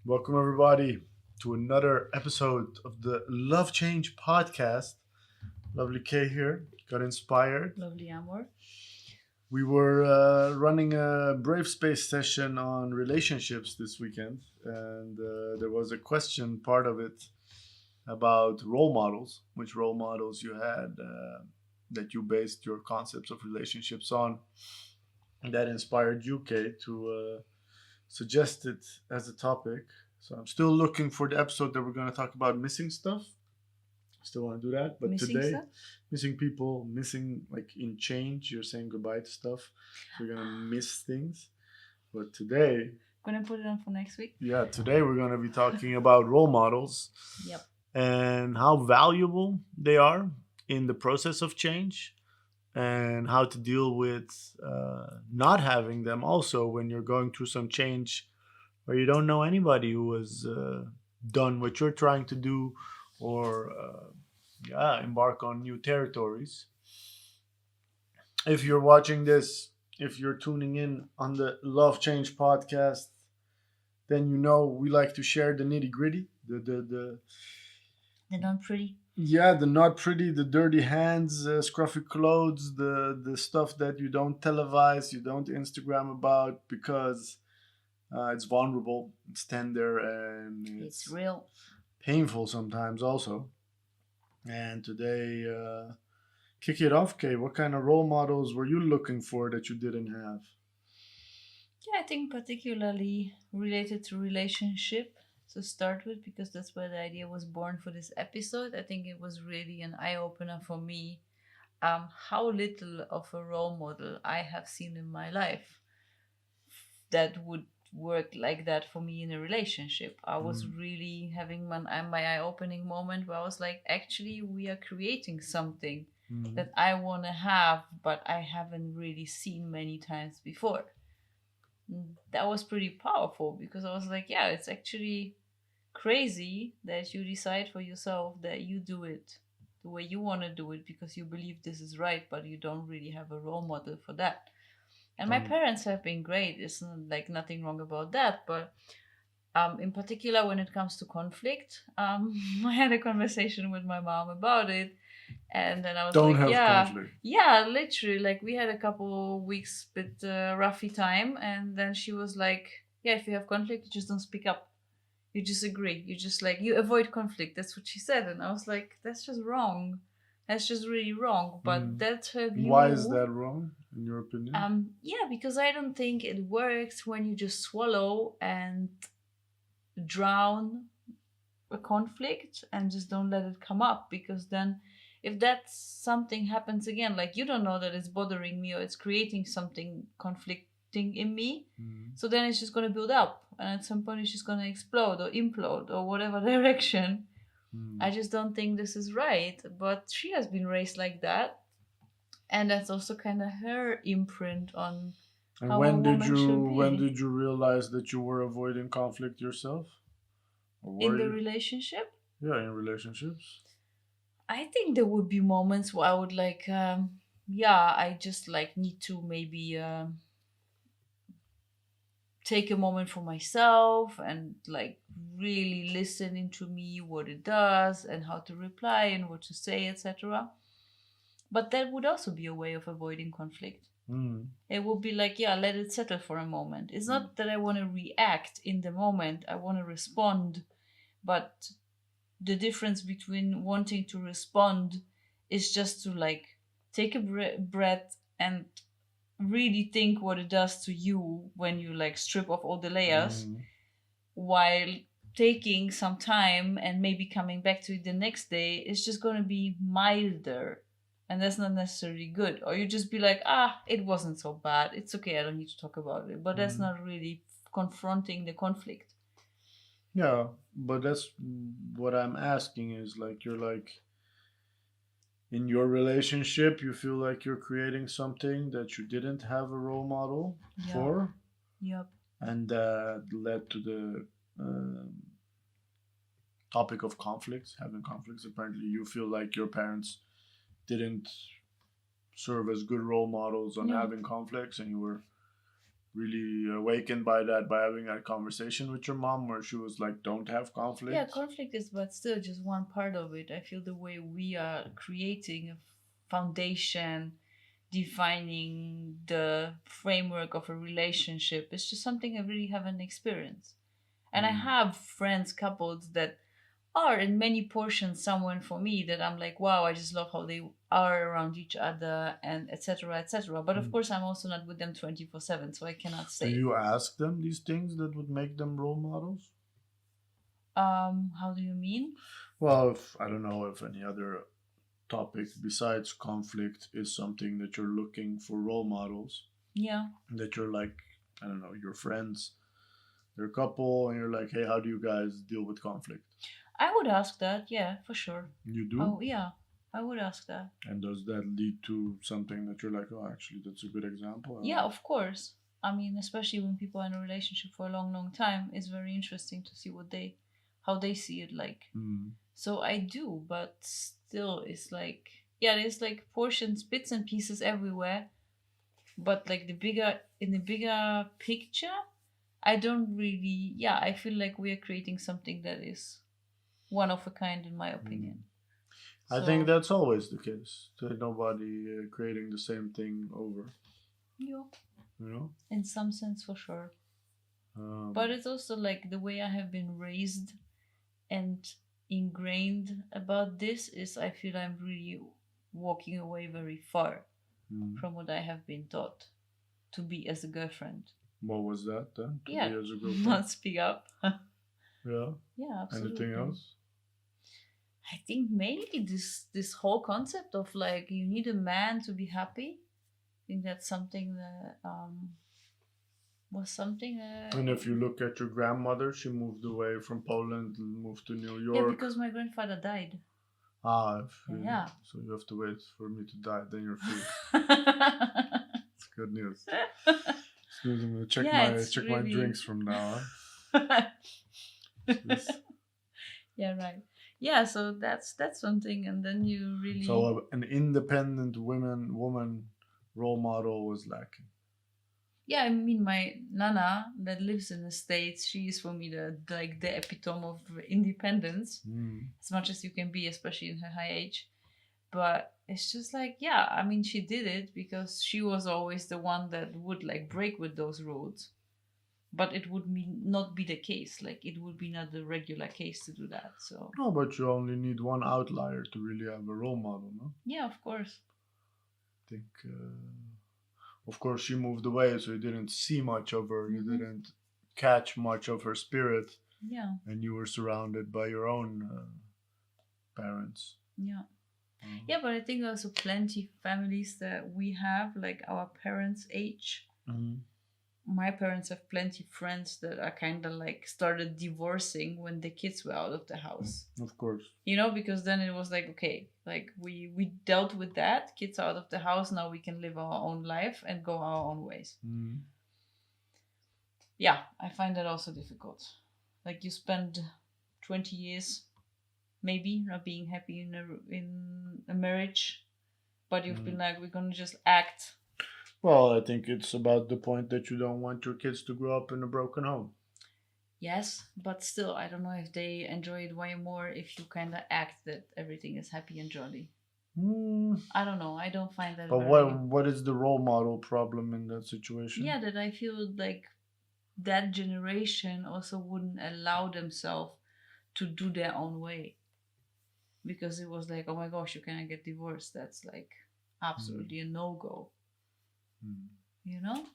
Welcome, everybody, to another episode of the Love Change podcast. Lovely K here, got inspired. Lovely Amor. We were running a Brave Space session on relationships this weekend, and there was a question, part of it, about role models, which role models you had that you based your concepts of relationships on. And that inspired UK to suggest it as a topic. So I'm still looking for the episode that we're going to talk about missing stuff. Still want to do that, but Missing today, stuff? missing people, missing like in change. You're saying goodbye to stuff, so you're gonna miss things. But today, Gonna put it on for next week? yeah, today we're gonna be talking about role models Yep. and how valuable they are in the process of change, and how to deal with not having them also when you're going through some change where you don't know anybody who has done what you're trying to do, or embark on new territories. If you're watching this, if you're tuning in on the Love Change podcast, then you know we like to share the nitty gritty, the They're not pretty. yeah, the not pretty, the dirty hands, scruffy clothes, the stuff that you don't televise, you don't Instagram about because it's vulnerable, it's tender, and It's it's real. painful sometimes also. And today, kick it off, Kay. What kind of role models were you looking for that you didn't have? Yeah, I think particularly related to relationship to start with, because that's where the idea was born for this episode. I think it was really an eye opener for me, how little of a role model I have seen in my life that would work like that for me in a relationship. I was Mm, really having my eye opening moment where I was like, actually, we are creating something mm, that I want to have, but I haven't really seen many times before. That was pretty powerful because I was like, yeah, it's actually crazy that you decide for yourself that you do it the way you want to do it because you believe this is right, but you don't really have a role model for that. And my um, parents have been great. It's not, like nothing wrong about that, but in particular when it comes to conflict, I had a conversation with my mom about it, and then I was don't like, have yeah, conflict. yeah, literally, like we had a couple weeks bit roughy time, and then she was like, yeah, if you have conflict, you just don't speak up. You just agree. You just like you avoid conflict. That's what she said, and I was like, that's just wrong. That's just really wrong. But Mm. that's her Why is view. that wrong, in your opinion? Yeah, because I don't think it works when you just swallow and drown a conflict and just don't let it come up, because then if that something happens again, like you don't know that it's bothering me or it's creating something conflicting in me, Mm, so then it's just going to build up and at some point it's just going to explode or implode or whatever direction. I mm. just don't think this is right, but she has been raised like that, and that's also kind of her imprint on And how a woman should when be did you realize that you were avoiding conflict yourself, or in were the you? relationship. Yeah, in relationships. I think there would be moments where I would like, yeah, I just like need to maybe take a moment for myself and like really listen into me what it does and how to reply and what to say, etc. But that would also be a way of avoiding conflict. Mm, It would be like, yeah, let it settle for a moment. It's mm, not that I want to react in the moment, I want to respond, but the difference between wanting to respond is just to like take a breath and really think what it does to you when you like strip off all the layers, mm, while taking some time and maybe coming back to it the next day is just going to be milder, and that's not necessarily good. Or you just be like, ah, it wasn't so bad, it's okay, I don't need to talk about it, but that's mm. not really confronting the conflict. Yeah, but that's what I'm asking is like you're like in your relationship, you feel like you're creating something that you didn't have a role model Yep. for, Yep. and that led to the topic of conflicts, having conflicts. Apparently, you feel like your parents didn't serve as good role models on No. having conflicts, and you were really awakened by that by having that conversation with your mom where she was like, don't have Yeah, conflict? conflict is but still just one part of it. I feel the way we are creating a foundation, defining the framework of a relationship is just something I really haven't experienced. And I Mm. have friends, couples that are in many portions someone for me that I'm like, wow, I just love how they are around each other and etc. etc. But of Mm. course, I'm also not with them 24/7, so I cannot Do say. you ask them these things that would make them role models? How do you mean? Well, if, I don't know if any other topic besides conflict is something that you're looking for role models, Yeah, that you're like, I don't know, your friends, they're a couple, and you're like, hey, how do you guys deal with conflict? I would ask that. Yeah, for sure. You do? Oh, yeah, I would ask that. And does that lead to something that you're like, oh, actually, that's a good example? Yeah, of course. I mean, especially when people are in a relationship for a long, long time, it's very interesting to see how they see it like. Mm. So I do, but still, it's like, yeah, there's like portions, bits and pieces everywhere. But like in the bigger picture, I don't really, yeah, I feel like we are creating something that is one of a kind, in my Mm. opinion. I think So, that's always the case. There's nobody creating the same thing over, yeah, you know? in some sense, for sure. But Um, it's also like the way I have been raised and ingrained about this is I feel I'm really walking away very far mm. from what I have been taught to be as a girlfriend. What was that then? To Yeah, be as a girlfriend? not speak up. Yeah. Yeah, Anything absolutely. else? I think mainly this whole concept of like you need a man to be happy. I think that's something that was something. And if you look at your grandmother, she moved away from Poland and moved to New Yeah, York. because my grandfather died. Ah, if Yeah. so you have to wait for me to die, then you're free. It's good news. Excuse me, I'm gonna Yeah, it's check my really. drinks from now Yeah, on. Jeez. right. Yeah, so that's something, and then you So really. an independent woman role model was lacking. Yeah, I mean, my nana that lives in the States, she is for me the epitome of independence, Mm. as much as you can be, especially in her high age. But it's just like, yeah, I mean, she did it because she was always the one that would like break with those rules. But it would not be the case. Like it would be not the regular case to do that. So No, but you only need one outlier to really have a role model, no? yeah, of course. I think, of course, she moved away, so you didn't see much of her, you Hmm. didn't catch much of her spirit, Yeah, and you were surrounded by your own parents. yeah. Uh, Yeah, but I think also plenty families that we have, like our parents' age. mhm. My parents have plenty friends that are kind of like started divorcing when the kids were out of the house. Of course. You know, because then it was like, okay, like we dealt with that. Kids are out of the house, now we can live our own life and go our own ways. Mm. Yeah, I find that also difficult. Like you spend 20 years maybe not being happy in a marriage, but you've been Mm. like, we're gonna just act. Well, I think it's about the point that you don't want your kids to grow up in a broken home. Yes, but still, I don't know if they enjoy it way more if you kind of act that everything is happy and jolly. Mm. I don't know. I don't find that But very. what is the role model problem in that situation? Yeah, that I feel like that generation also wouldn't allow themselves to do their own way because it was like, oh my gosh, you cannot get divorced. That's like absolutely a no go, Mm. you know?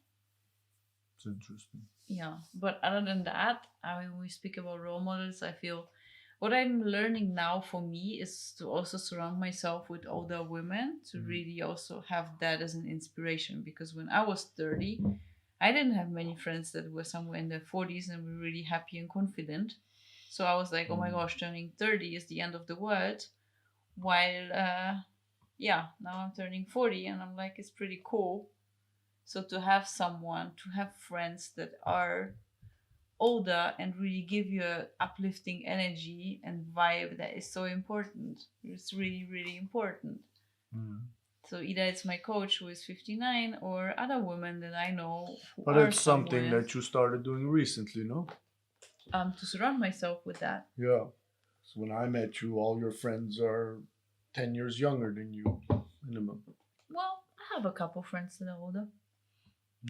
It's interesting. Yeah, but other than that, I mean, when we speak about role models, I feel what I'm learning now for me is to also surround myself with older women to Mm. really also have that as an inspiration. Because when I was 30, I didn't have many friends that were somewhere in their 40s and were really happy and confident. So I was like, oh my Mm. gosh, turning 30 is the end of the world. While, yeah, now I'm turning 40 and I'm like, it's pretty cool. So to have someone, to have friends that are older and really give you a uplifting energy and vibe that is so important. It's really, really important. Mm. So either it's my coach who is 59 or other women that I know who But are it's something somewhere, that you started doing recently, no? to surround myself with that. Yeah. So when I met you, all your friends are 10 years younger than you, minimum. Well, I have a couple friends that are older.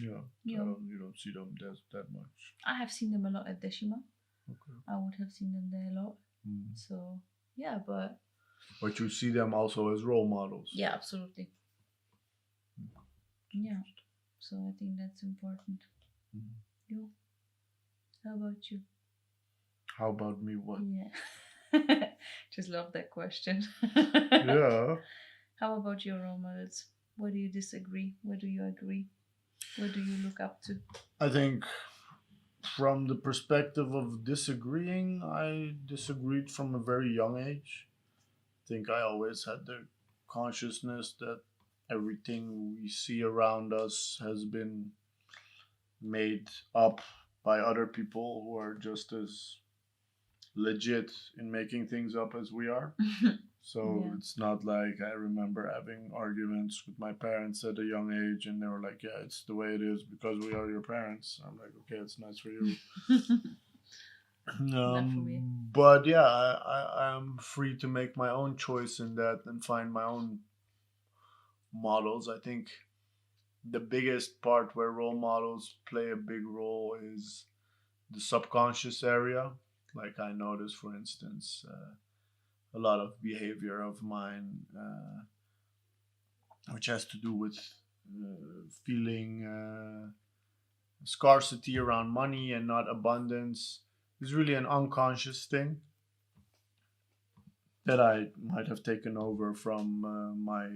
Yeah. Yeah. You don't see them that much. I have seen them a lot at Deshima. Okay. I would have seen them there a lot. Mm. So yeah, but But you see them also as role models. yeah, absolutely. Yeah. So I think that's important. Mm. You. How about you? How about me? What? Yeah. Just love that question. Yeah. How about your role models? Where do you disagree? Where do you agree? Where do you look up to? I think from the perspective of disagreeing, I disagreed from a very young age. I think I always had the consciousness that everything we see around us has been made up by other people who are just as legit in making things up as we are. So Yeah. it's not like I remember having arguments with my parents at a young age and they were like, yeah, it's the way it is because we are your parents. I'm like, okay, it's nice for you. Not for me. But yeah, I am free to make my own choice in that and find my own models. I think the biggest part where role models play a big role is the subconscious area. Like I notice, for instance, a lot of behavior of mine, which has to do with feeling scarcity around money and not abundance, is really an unconscious thing that I might have taken over from my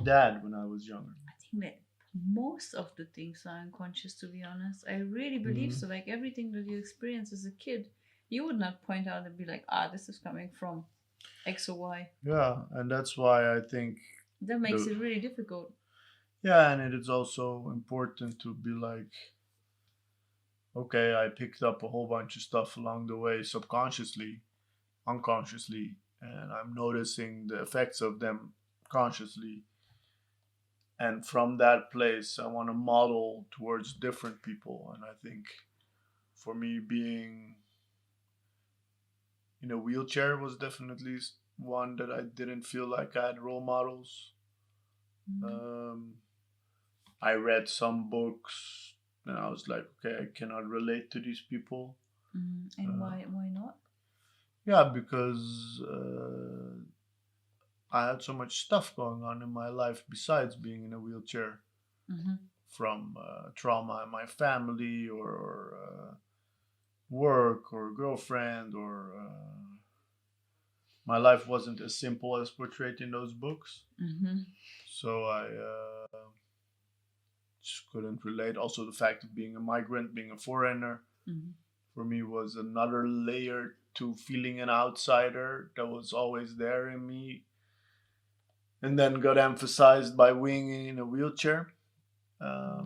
dad when I was younger. I think that most of the things are unconscious, to be honest. I really believe so. Like everything that you experience as a kid, you would not point out and be like, this is coming from X or Y. Yeah, and that's why I think That makes it really difficult. yeah, and it is also important to be like, okay, I picked up a whole bunch of stuff along the way subconsciously, unconsciously, and I'm noticing the effects of them consciously. And from that place, I want to model towards different people. And I think for me, being in a wheelchair was definitely one that I didn't feel like I had role models. Um, I read some books and I was like, okay, I cannot relate to these people. And why not? Yeah, because I had so much stuff going on in my life besides being in a wheelchair, from trauma in my family or work or girlfriend or my life wasn't as simple as portrayed in those books. So I just couldn't relate. Also, the fact of being a migrant, being a foreigner, for me was another layer to feeling an outsider that was always there in me, and then got emphasized by being in a wheelchair. I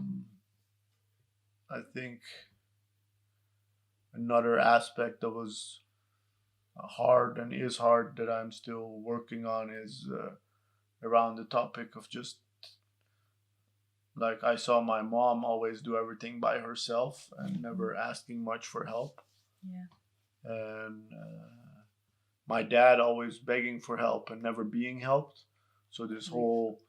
think another aspect that was hard and is hard that I'm still working on is around the topic of just like I saw my mom always do everything by herself and never asking much for help. Yeah. And my dad always begging for help and never being helped. So this whole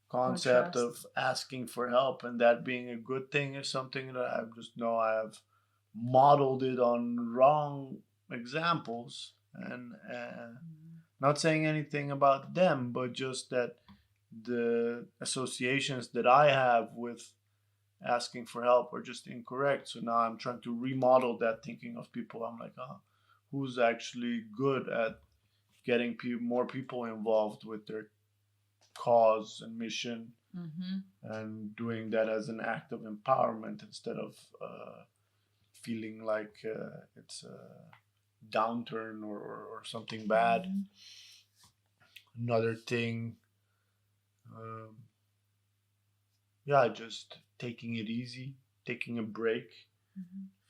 concept Contrast. of asking for help and that being a good thing is something that I just know I have modeled it on wrong examples and not saying anything about them, but just that the associations that I have with asking for help are just incorrect. So now I'm trying to remodel that thinking of people. I'm like, who's actually good at getting more people involved with their cause and mission, and doing that as an act of empowerment instead of feeling like it's a downturn or something bad. Another thing, yeah, just taking it easy, taking a break,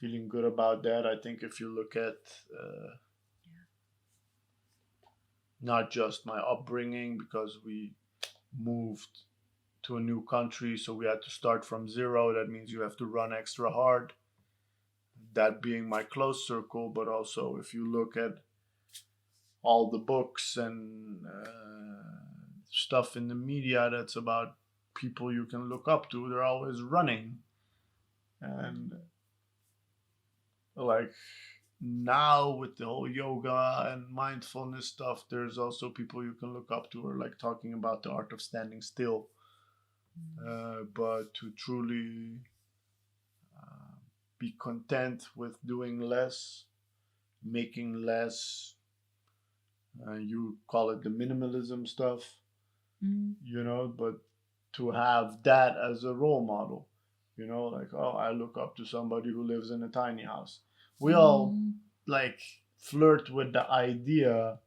feeling good about that. I think if you look at not just my upbringing, because we moved to a new country, so we had to start from zero. That means you have to run extra hard. That being my close circle, but also if you look at all the books and stuff in the media that's about people you can look up to, they're always running. And like now with the whole yoga and mindfulness stuff, there's also people you can look up to who are like talking about the art of standing still. But to truly be content with doing less, making less, you call it the minimalism stuff, but to have that as a role model, like, oh, I look up to somebody who lives in a tiny house. We all like flirt with the idea,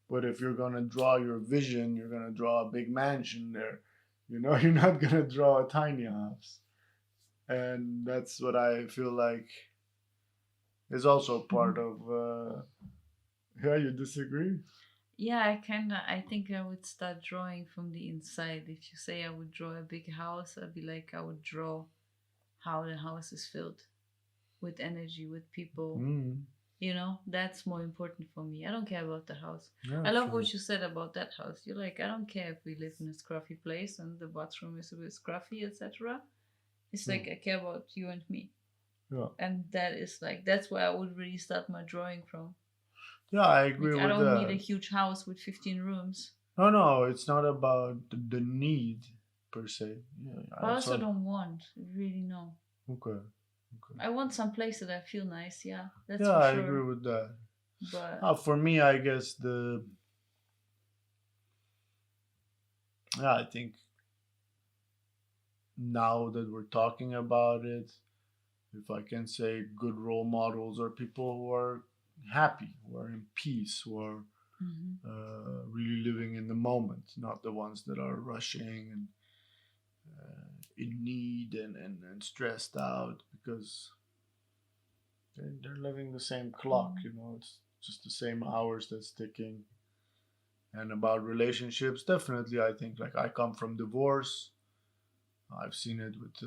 but if you're gonna draw your vision, you're gonna draw a big mansion there. You're not gonna draw a tiny house. And that's what I feel like is also part of. Yeah, you disagree? Yeah, I think I would start drawing from the inside. If you say I would draw a big house, I'd be like, I would draw how the house is filled with energy, with people. That's more important for me. I don't care about the house. Yeah, I love true. what you said about that house. You're like, I don't care if we live in a scruffy place and the bathroom is a bit scruffy, etc. It's like I care about you and me. Yeah. And that is like, that's where I would really start my drawing from. Yeah, I agree Like, with I don't that. need a huge house with 15 rooms. No, it's not about the need per se. Yeah, But I also don't want, really, no. Okay. I want some place that I feel nice, yeah. That's Yeah, for I sure. agree with that. But For me, I guess I think now that we're talking about it, if I can say good role models are people who are happy, who are in peace, who are really living in the moment, not the ones that are rushing and in need and stressed out because they're living the same clock. It's just the same hours that's ticking. And about relationships, definitely, I think like I come from divorce. I've seen it with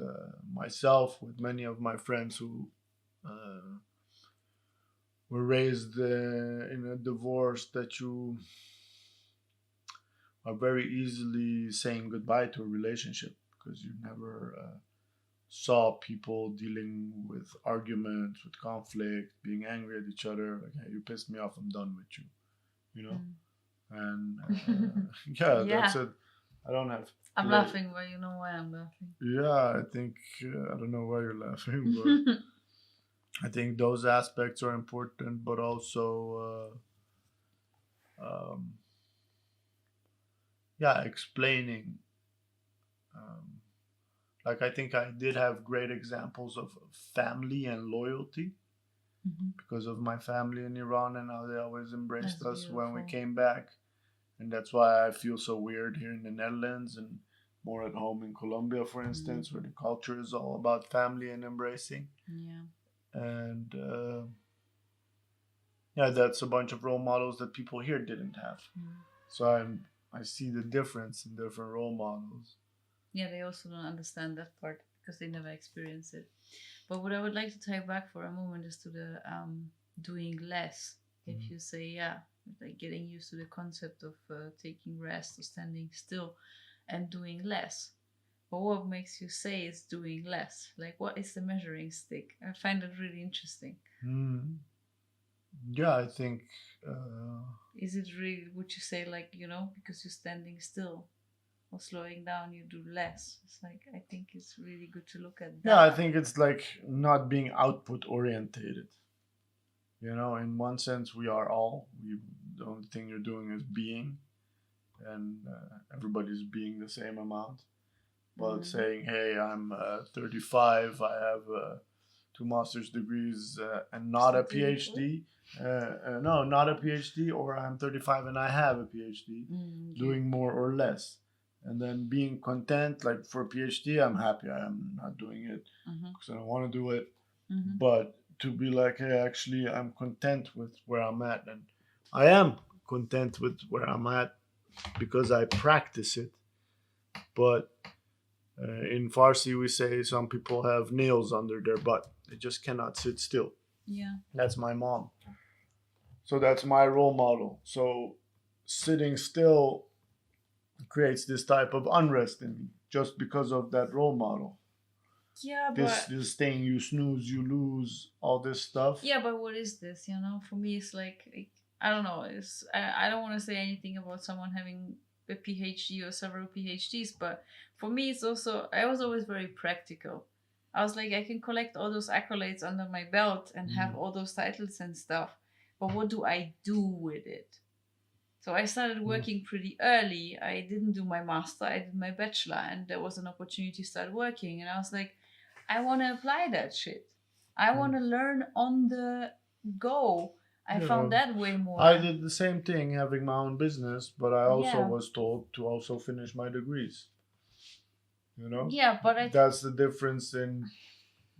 myself, with many of my friends who were raised in a divorce, that you are very easily saying goodbye to a relationship because you never saw people dealing with arguments, with conflict, being angry at each other. Like, hey, you pissed me off, I'm done with you. And yeah, that's it. I don't have. I'm laughing, but you know why I'm laughing. Yeah, I think I don't know why you're laughing, but I think those aspects are important, but also, explaining. Like I think I did have great examples of family and loyalty because of my family in Iran and how they always embraced us when we came back. And that's why I feel so weird here in the Netherlands and more at home in Colombia, for instance, where the culture is all about family and embracing. Yeah. And that's a bunch of role models that people here didn't have. So I see the difference in different role models. Yeah, they also don't understand that part because they never experience it. But what I would like to tie back for a moment is to the doing less. If you say, like getting used to the concept of taking rest or standing still and doing less. But what makes you say it's doing less? Like, what is the measuring stick? I find it really interesting. Yeah, I think. Is it really, would you say, like, because you're standing still or slowing down, you do less? It's like, I think it's really good to look at that. Yeah, I think it's like not being output orientated. In one sense, we are all. The only thing you're doing is being, and everybody's being the same amount. But saying, hey, I'm 35, I have 2 master's degrees and not a PhD. No, not a PhD, or I'm 35 and I have a PhD, doing more or less. And then being content, like for a PhD, I'm happy I'm not doing it because I don't want to do it. But to be like, hey, actually, I'm content with where I'm at. And I am content with where I'm at because I practice it. But in Farsi, we say some people have nails under their butt. They just cannot sit still. Yeah. That's my mom. So that's my role model. So sitting still creates this type of unrest in me just because of that role model. Yeah, This thing, you snooze, you lose, all this stuff. yeah, but what is this? You know, for me, it's like I don't know. I don't want to say anything about someone having a PhD or several PhDs, but for me, it's also I was always very practical. I was like, I can collect all those accolades under my belt and have all those titles and stuff, but what do I do with it? So I started working pretty early. I didn't do my master, I did my bachelor, and there was an opportunity to start working. And I was like, I want to apply that shit. I want to learn on the go. I You found know, that way more. I did the same thing, having my own business, but I also Yeah. was told to also finish my degrees. You know? Yeah, but That's the difference in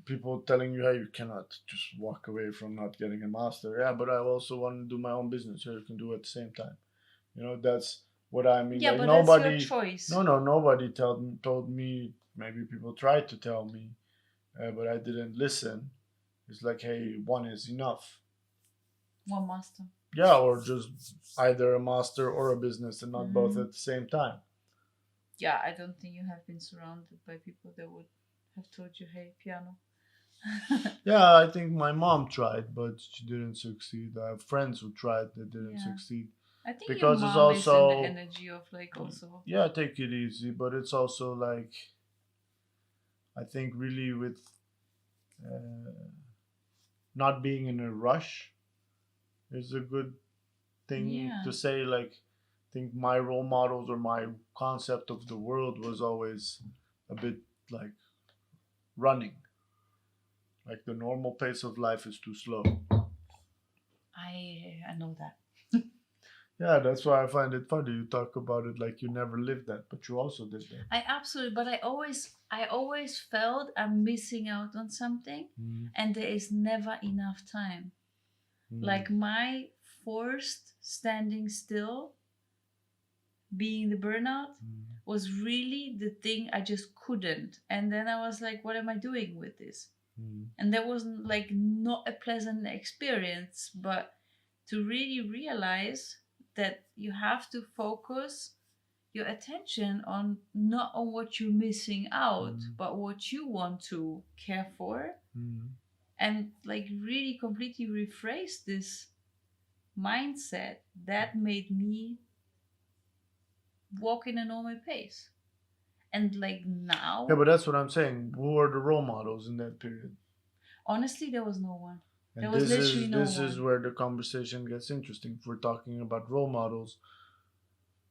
people telling you, hey, you cannot just walk away from not getting a master. Yeah, but I also want to do my own business. So you can do it at the same time. You know, that's what I mean. yeah, Like but nobody, that's your choice. no, nobody told me. Maybe people tried to tell me, but I didn't listen. It's like, hey, one is enough. One master. Yeah, or just either a master or a business, and not both at the same time. Yeah, I don't think you have been surrounded by people that would have told you, hey, piano. Yeah, I think my mom tried, but she didn't succeed. I have friends who tried that didn't Yeah. succeed. I think Because your it's mom is in also- the energy of like also. Yeah, take it easy, but it's also like, I think really with not being in a rush is a good thing Yeah. to say. Like, I think my role models or my concept of the world was always a bit like running. Like the normal pace of life is too slow. I know that. Yeah, that's why I find it funny. You talk about it like you never lived that, but you also did that. I absolutely, but I always felt I'm missing out on something, and there is never enough time. Like my forced standing still, being the burnout, was really the thing I just couldn't. And then I was like, what am I doing with this? And that wasn't like not a pleasant experience, but to really realize that you have to focus your attention on not on what you're missing out, but what you want to care for, and like really completely rephrase this mindset. That made me walk in a normal pace. And like now, Yeah, but that's what I'm saying. Who are the role models in that period? honestly, there was no one. And There was literally no this is one. where the conversation gets interesting. If we're talking about role models,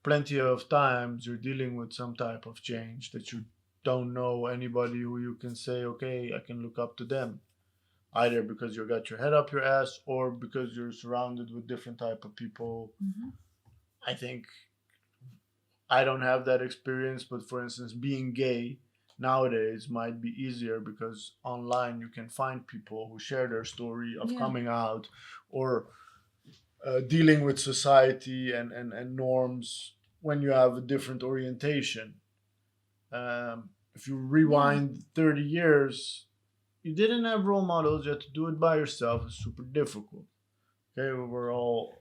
plenty of times you're dealing with some type of change that you don't know anybody who you can say, okay, I can look up to them. Either because you got your head up your ass or because you're surrounded with different type of people. I think I don't have that experience, but for instance, being gay nowadays might be easier because online you can find people who share their story of Yeah. coming out or dealing with society and norms when you have a different orientation. If you rewind 30 years, you didn't have role models. You had to do it by yourself. It's super difficult. Okay, we were all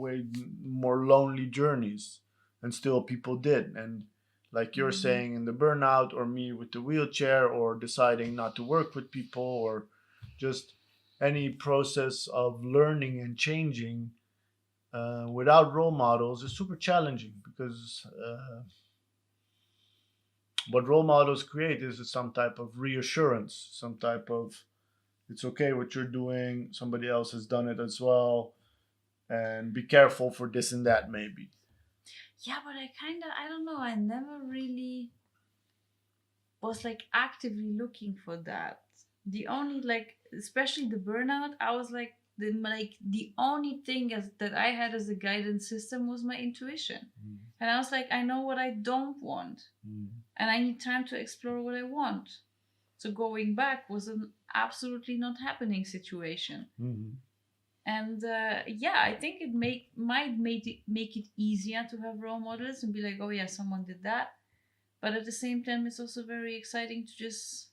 way more lonely journeys, and still people did. And like you're saying, in the burnout, or me with the wheelchair, or deciding not to work with people, or just any process of learning and changing without role models is super challenging because what role models create is some type of reassurance, some type of it's okay what you're doing, somebody else has done it as well, and be careful for this and that, maybe. Yeah, but I don't know, I never really was like actively looking for that. The only like, especially the burnout, I was like, the only thing that I had as a guidance system was my intuition. And I was like, I know what I don't want, and I need time to explore what I want. So going back was an absolutely not happening situation. And yeah, I think it might make it easier to have role models and be like, oh yeah, someone did that. But at the same time, it's also very exciting to just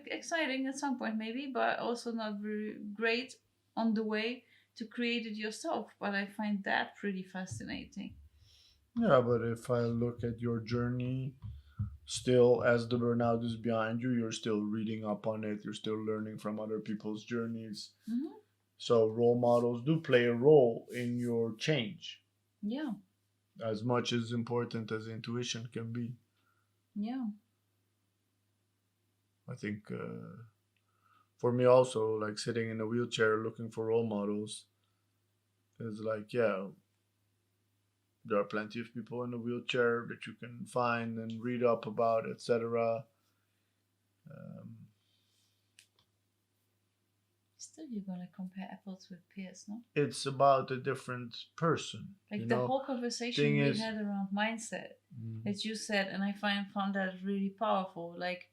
exciting at some point maybe, but also not very great on the way to create it yourself. But I find that pretty fascinating. Yeah, but if I look at your journey, still as the burnout is behind you, you're still reading up on it, you're still learning from other people's journeys. Hmm. So role models do play a role in your change, Yeah, as much as important as intuition can be. yeah. I think for me also, like sitting in a wheelchair looking for role models is like, yeah, there are plenty of people in a wheelchair that you can find and read up about, etc. Um, Still, you're gonna compare apples with pears, no? it's about a different person, Like you the know. whole conversation Thing we is, had around mindset, mm, as you said, and I found that really powerful. Like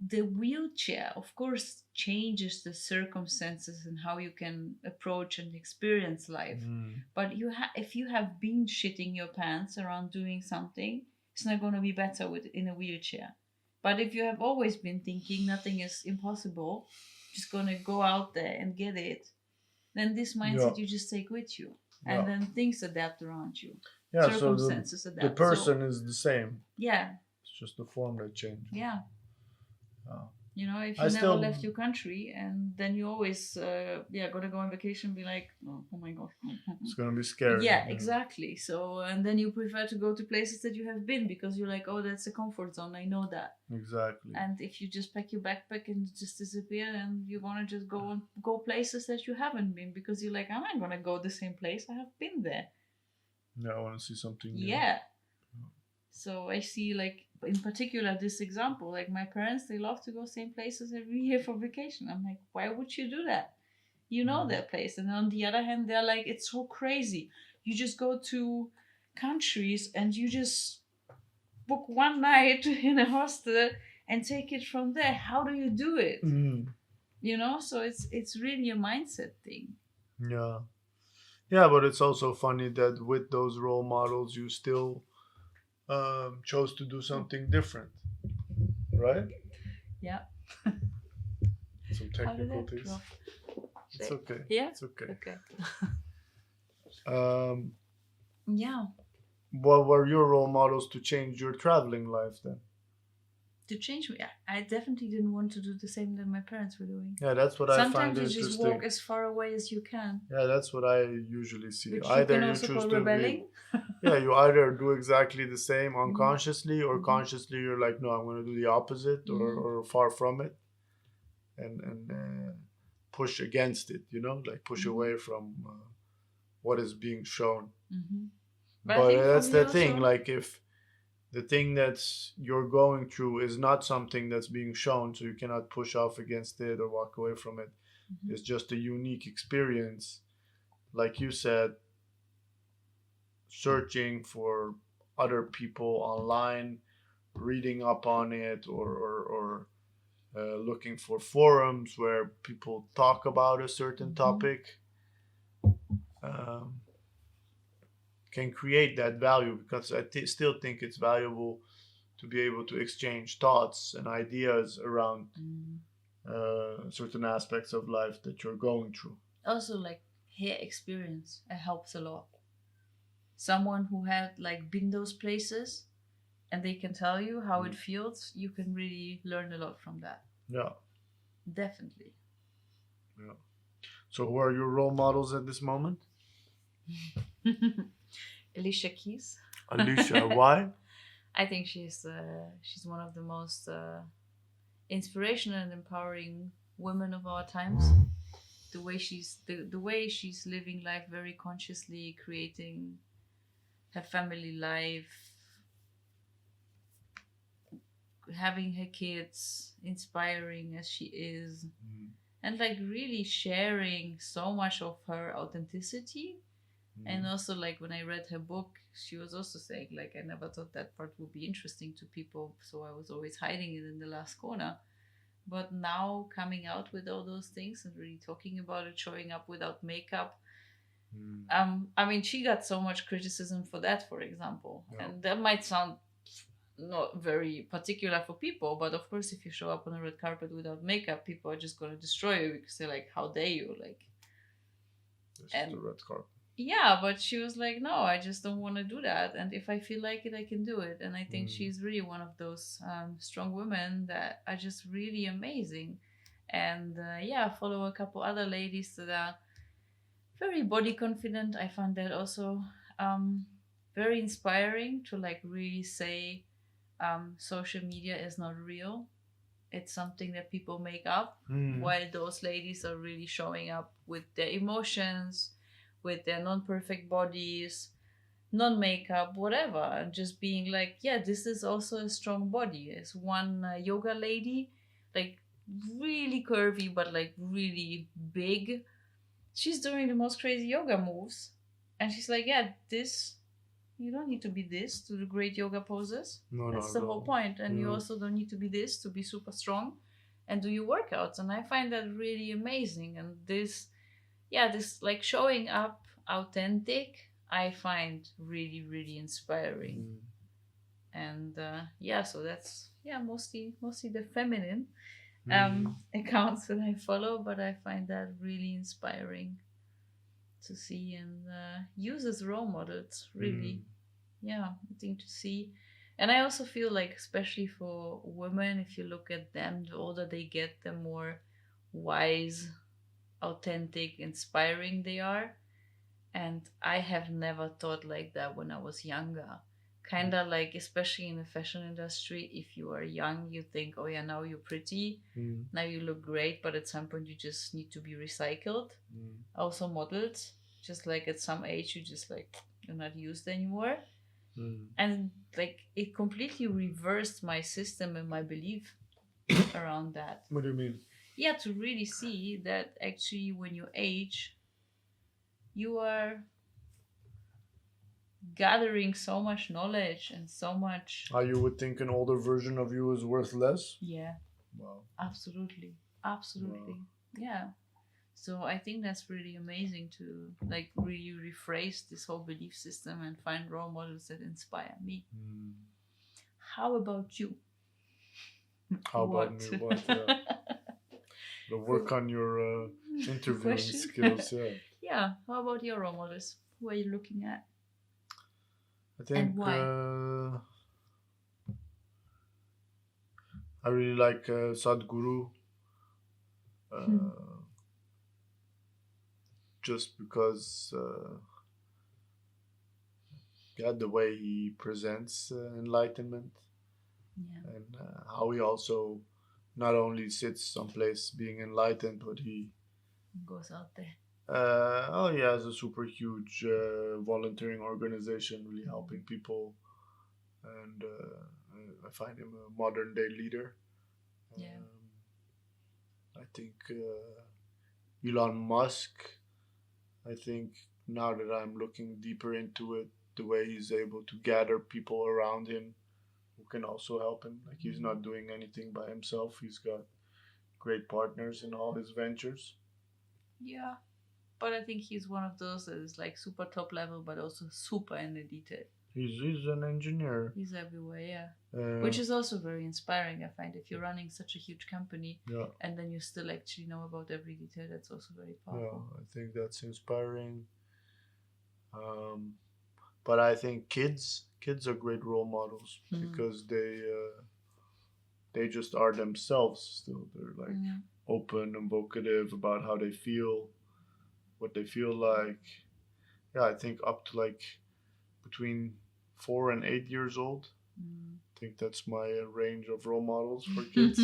the wheelchair, of course, changes the circumstances and how you can approach and experience life. mm, But if you have been shitting your pants around doing something, it's not going to be better with in a wheelchair. But if you have always been thinking nothing is impossible, just going to go out there and get it, then this yeah, mindset you just take with you, and yeah, then things adapt around you, yeah. So circumstances the adapt. So person is the same. yeah, It's just the form that changes. yeah. Uh, You know, if I you never still, left your country and then you always, gonna go on vacation, be like, oh my god. it's gonna be scary. Yeah, exactly. So, and then you prefer to go to places that you have been because you're like, oh, that's a comfort zone. I know that. Exactly. And if you just pack your backpack and just disappear, and you're gonna just go places that you haven't been because you're like, I'm not gonna go the same place. I have been there. Yeah, I want to see something new. Yeah. So I see, like, in particular, this example, like my parents, they love to go same places every year for vacation. I'm like, why would you do that? You know Mm. that place. And on the other hand, they're like, it's so crazy. You just go to countries and you just book one night in a hostel and take it from there. How do you do it? Mm. You know, so it's really a mindset thing. Yeah. Yeah, but it's also funny that with those role models, you still chose to do something different, right? Yeah. Some How did technical that things. drop? It's okay. Yeah. It's okay. Okay. Um, Yeah. what were your role models to change your traveling life then? To change me, I definitely didn't want to do the same that my parents were doing. Yeah, that's what I find Sometimes you interesting. just walk as far away as you can, Yeah, that's what I usually see. which you Either can you also choose call to be, rebelling. yeah, you either do exactly the same Mhm. unconsciously, or Mhm. consciously you're like, no, I'm going to do the opposite, Mhm. or far from it, and push against it. You know, like push Mhm. away from what is being shown. Mm-hmm. But I But think for that's me the also, thing. Like if the thing that's you're going through is not something that's being shown, so you cannot push off against it or walk away from it. Mhm. It's just a unique experience. Like you said, searching for other people online, reading up on it, or looking for forums where people talk about a certain Mhm. topic, um, can create that value, because I still think it's valuable to be able to exchange thoughts and ideas around Mhm. certain aspects of life that you're going through. Also, like hair experience, it helps a lot. Someone who had like been those places and they can tell you how it feels, you can really learn a lot from that. Yeah, Definitely. yeah. So, who are your role models at this moment? Alicia Keys. Alicia, why? I think she's one of the most inspirational and empowering women of our times. The way she's living life very consciously, creating her family life, having her kids, inspiring as she is, and like really sharing so much of her authenticity. And also, like when I read her book, she was also saying, like, I never thought that part would be interesting to people, so I was always hiding it in the last corner. But now coming out with all those things and really talking about it, showing up without makeup. I mean, she got so much criticism for that, for example, Yeah. and that might sound not very particular for people, but of course, if you show up on a red carpet without makeup, people are just gonna destroy you because they're like, "How dare you!" Like, This is and the red carpet. yeah, but she was like, "No, I just don't want to do that, and if I feel like it, I can do it." And I think Mm. she's really one of those strong women that are just really amazing. And yeah, I follow a couple other ladies that are very body confident. I find that also very inspiring to like really say social media is not real. It's something that people make up, Mm. while those ladies are really showing up with their emotions, with their non perfect bodies, non makeup, whatever, and just being like, yeah, this is also a strong body. It's one yoga lady, like really curvy, but like really big. She's doing the most crazy yoga moves. And she's like, yeah, this, you don't need to be this to do great yoga poses. No, That's not the at whole all. point. And you Mm. also don't need to be this to be super strong and do your workouts. And I find that really amazing. And this, yeah, this like showing up authentic, I find really, really inspiring. Mm. And yeah, so that's yeah, mostly the feminine Mm. accounts that I follow, but I find that really inspiring to see and use as role models, really. Yeah, I think to see. And I also feel like, especially for women, if you look at them, the older they get, the more wise, authentic, inspiring they are. And I have never thought like that when I was younger. Kind of like, especially in the fashion industry, if you are young, you think, oh yeah, now you're pretty, Mm. now you look great, but at some point you just need to be recycled. Mm. Also modeled, just like at some age, you just like, you're not used anymore. Mm. And like, it completely reversed my system and my belief around that. What do you mean? Yeah, to really see that actually when you age, you are gathering so much knowledge and so much. How you would think an older version of you is worth less? Yeah, Wow. absolutely. Absolutely. Yeah. So I think that's really amazing to like really rephrase this whole belief system and find role models that inspire me. Mm. How about you? How about me? What? Yeah. The work on your interviewing Question? skills. Yeah. Yeah. How about your role models? Who are you looking at? I think why? I really like Sadhguru. Just because yeah, the way he presents enlightenment Yeah. and how he also not only sits someplace being enlightened, but he Goes out there. he has a super huge volunteering organization, really helping people, and I find him a modern day leader. Yeah. I think Elon Musk. I think now that I'm looking deeper into it, the way he's able to gather people around him who can also help him. Like he's not doing anything by himself. He's got great partners in all his ventures. Yeah. But I think he's one of those that is like super top level, but also super in the detail. He's an engineer. He's everywhere, yeah. Which is also very inspiring, I find. If you're running such a huge company yeah, and then you still actually know about every detail, that's also very powerful. yeah, I think that's inspiring. But I think kids are great role models because they just are themselves still. They're like open and vocative about how they feel, what they feel like. Yeah, I think up to like between 4 and 8 years old. I think that's my range of role models for kids.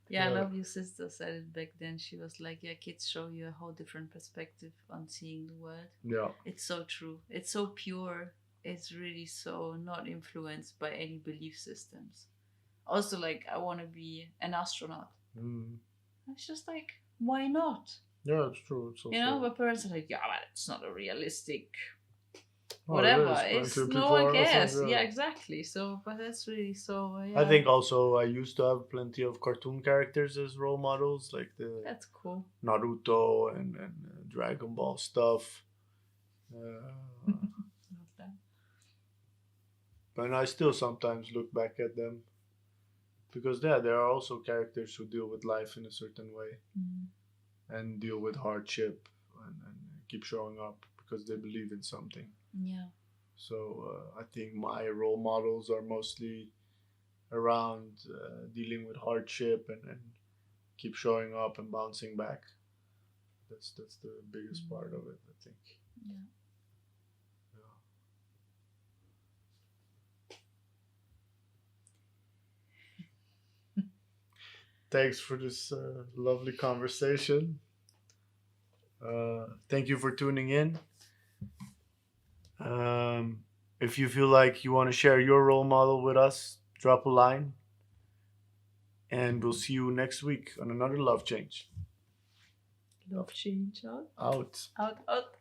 Yeah, I love your sister said it back then. She was like, yeah, kids show you a whole different perspective on seeing the world. Yeah. It's so true. It's so pure. It's really so not influenced by any belief systems. Also, like, I want to be an astronaut. It's just like, why not? Yeah, it's true. It's also, you know, but parents are like, yeah, but it's not a realistic whatever. It's no one cares. Yeah, exactly. So, but that's really so. Yeah. I think also I used to have plenty of cartoon characters as role models, like the that's cool Naruto and Dragon Ball stuff. Love that. And I still sometimes look back at them because there are also characters who deal with life in a certain way Mm. and deal with hardship and keep showing up because they believe in something. Yeah. So I think my role models are mostly around dealing with hardship and keep showing up and bouncing back. That's the biggest part of it, I think. Yeah. Yeah. Thanks for this lovely conversation. Thank you for tuning in. Um, if you feel like you want to share your role model with us, drop a line, and we'll see you next week on another Love Change. Love change out. Out. Out.